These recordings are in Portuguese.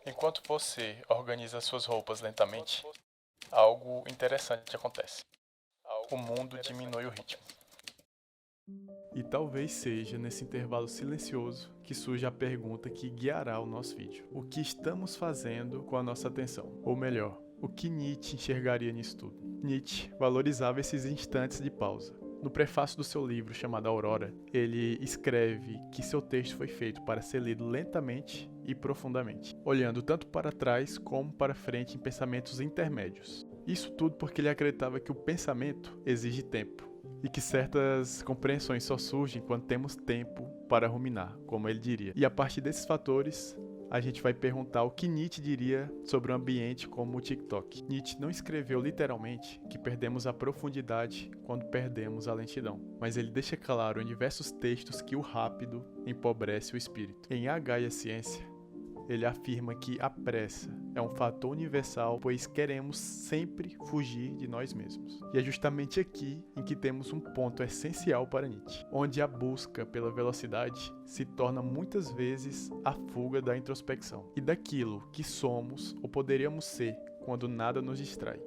Enquanto você organiza suas roupas lentamente, algo interessante acontece. O mundo diminui o ritmo. E talvez seja nesse intervalo silencioso que surge a pergunta que guiará o nosso vídeo. O que estamos fazendo com a nossa atenção? Ou melhor, o que Nietzsche enxergaria nisso tudo? Nietzsche valorizava esses instantes de pausa. No prefácio do seu livro chamado Aurora, ele escreve que seu texto foi feito para ser lido lentamente e profundamente, olhando tanto para trás como para frente em pensamentos intermédios. Isso tudo porque ele acreditava que o pensamento exige tempo e que certas compreensões só surgem quando temos tempo para ruminar, como ele diria. E a partir desses fatores, a gente vai perguntar o que Nietzsche diria sobre um ambiente como o TikTok. Nietzsche não escreveu literalmente que perdemos a profundidade quando perdemos a lentidão, mas ele deixa claro em diversos textos que o rápido empobrece o espírito. Em H e a Ciência, ele afirma que a pressa é um fator universal, pois queremos sempre fugir de nós mesmos. E é justamente aqui em que temos um ponto essencial para Nietzsche, onde a busca pela velocidade se torna muitas vezes a fuga da introspecção e daquilo que somos ou poderíamos ser quando nada nos distrai.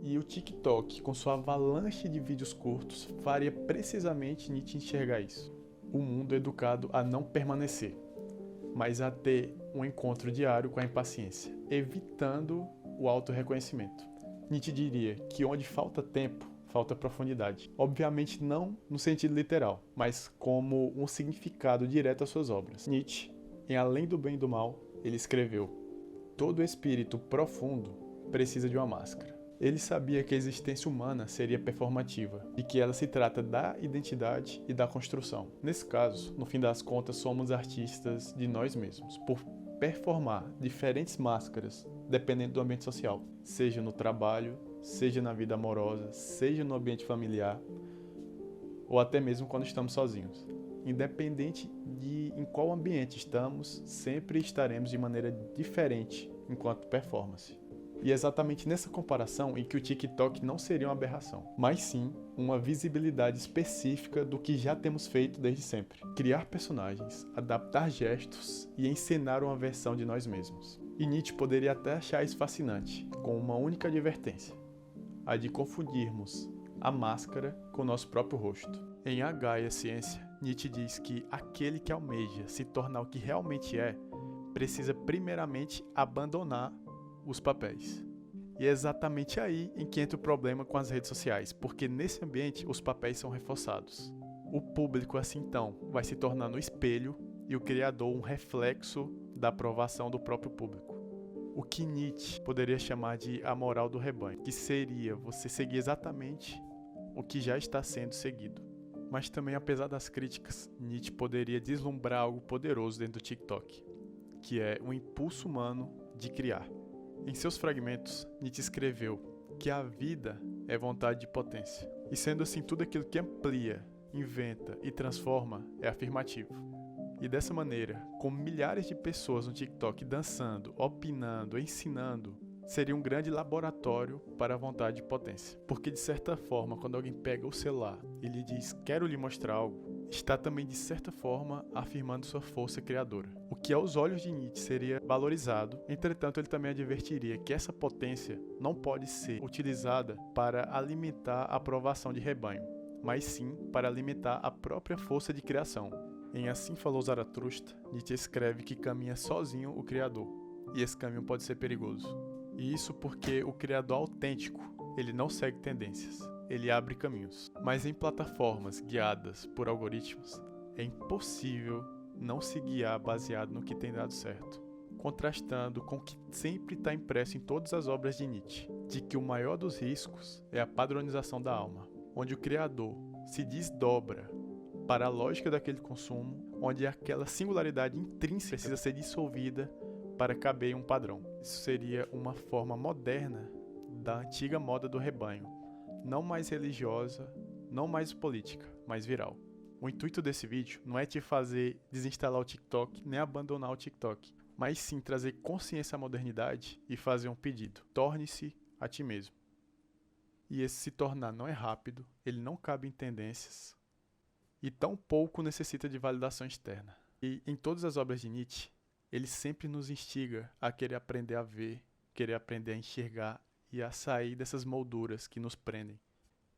E o TikTok, com sua avalanche de vídeos curtos, faria precisamente Nietzsche enxergar isso. O mundo educado a não permanecer, mas a ter um encontro diário com a impaciência, evitando o autorreconhecimento. Nietzsche diria que onde falta tempo, falta profundidade. Obviamente não no sentido literal, mas como um significado direto às suas obras. Nietzsche, em Além do Bem e do Mal, ele escreveu: todo espírito profundo precisa de uma máscara. Ele sabia que a existência humana seria performativa e que ela se trata da identidade e da construção. Nesse caso, no fim das contas, somos artistas de nós mesmos, por performar diferentes máscaras dependendo do ambiente social, seja no trabalho, seja na vida amorosa, seja no ambiente familiar ou até mesmo quando estamos sozinhos. Independente de em qual ambiente estamos, sempre estaremos de maneira diferente enquanto performance. E é exatamente nessa comparação em que o TikTok não seria uma aberração, mas sim uma visibilidade específica do que já temos feito desde sempre. Criar personagens, adaptar gestos e encenar uma versão de nós mesmos. E Nietzsche poderia até achar isso fascinante, com uma única advertência: a de confundirmos a máscara com o nosso próprio rosto. Em H e a Ciência, Nietzsche diz que aquele que almeja se tornar o que realmente é, precisa primeiramente abandonar os papéis. E é exatamente aí em que entra o problema com as redes sociais, porque nesse ambiente os papéis são reforçados. O público, assim então, vai se tornar no espelho e o criador um reflexo da aprovação do próprio público. O que Nietzsche poderia chamar de a moral do rebanho, que seria você seguir exatamente o que já está sendo seguido. Mas também, apesar das críticas, Nietzsche poderia deslumbrar algo poderoso dentro do TikTok, que é o impulso humano de criar. Em seus fragmentos, Nietzsche escreveu que a vida é vontade de potência. E sendo assim, tudo aquilo que amplia, inventa e transforma é afirmativo. E dessa maneira, com milhares de pessoas no TikTok dançando, opinando, ensinando, seria um grande laboratório para a vontade de potência. Porque de certa forma, quando alguém pega o celular e lhe diz quero lhe mostrar algo, está também de certa forma afirmando sua força criadora. O que aos olhos de Nietzsche seria valorizado, entretanto ele também advertiria que essa potência não pode ser utilizada para alimentar a aprovação de rebanho, mas sim para alimentar a própria força de criação. Em Assim Falou Zaratustra, Nietzsche escreve que caminha sozinho o Criador, e esse caminho pode ser perigoso. E isso porque o Criador autêntico, ele não segue tendências, ele abre caminhos. Mas em plataformas guiadas por algoritmos, é impossível não se guiar baseado no que tem dado certo, contrastando com o que sempre está impresso em todas as obras de Nietzsche, de que o maior dos riscos é a padronização da alma, onde o Criador se desdobra para a lógica daquele consumo, onde aquela singularidade intrínseca precisa ser dissolvida para caber em um padrão. Isso seria uma forma moderna da antiga moda do rebanho, não mais religiosa, não mais política, mas viral. O intuito desse vídeo não é te fazer desinstalar o TikTok nem abandonar o TikTok, mas sim trazer consciência à modernidade e fazer um pedido: torne-se a ti mesmo. E esse se tornar não é rápido, ele não cabe em tendências, e tão pouco necessita de validação externa. E em todas as obras de Nietzsche, Ele sempre nos instiga a querer aprender a ver, querer aprender a enxergar e a sair dessas molduras que nos prendem.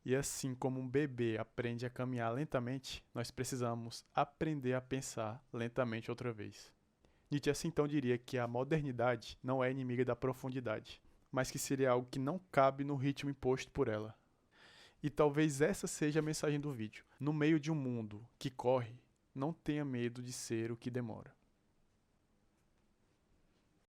E assim como um bebê aprende a caminhar lentamente, nós precisamos aprender a pensar lentamente outra vez. Nietzsche assim então diria que a modernidade não é inimiga da profundidade, mas que seria algo que não cabe no ritmo imposto por ela. E talvez essa seja a mensagem do vídeo. No meio de um mundo que corre, não tenha medo de ser o que demora.